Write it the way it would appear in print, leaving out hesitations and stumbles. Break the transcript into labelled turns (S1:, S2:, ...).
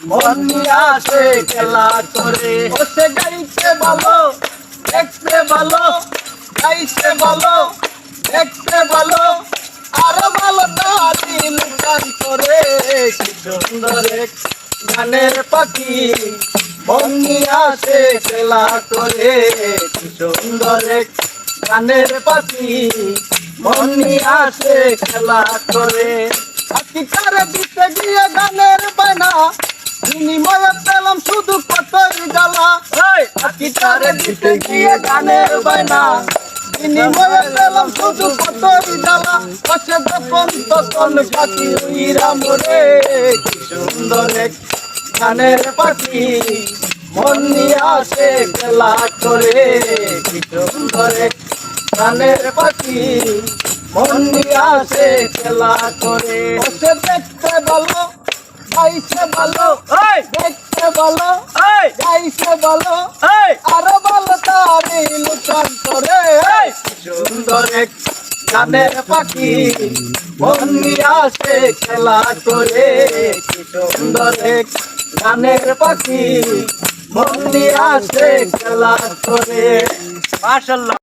S1: মন নিয়ে আসে খেলা করে। ও সে গাইতে ভালো, দেখতে ভালো, গাইতে ভালো, দেখতে ভালো, আরো ভালো তার দিল গান করে। কি সুন্দর এক গানের পাখি, মন নিয়ে আসে খেলা করে। কি সুন্দর এক গানের পাখি, মন নিয়ে আসে খেলা করে। আকিকার দিতে গিয়ে গানের বায়না, বিনিময়ে পেলাম শুধু কতই জ্বালা। আকিকার দিতে গিয়ে গানের বায়না, বিনিময়ে পেলাম শুধু কতই জ্বালা। পাশে যখন তখন পাখি উইরা মরে। কি সুন্দর এক গানের পাখি, মন নিয়ে আসে খেলা করে। কি সুন্দর এক গানের পাখি, মন নিয়ে আসে খেলা করে। সে দেখতে ভালো, গাইছে ভালো, দেখতে ভালো, গাইছে ভালো, আরো ভালো তারি লুকান করে। কি সুন্দর এক গানের পাখি, মন নিয়ে আসে খেলা করে। কি সুন্দর এক গানের পাখি, মন নিয়ে আসে খেলা করে। মাশাআল্লাহ।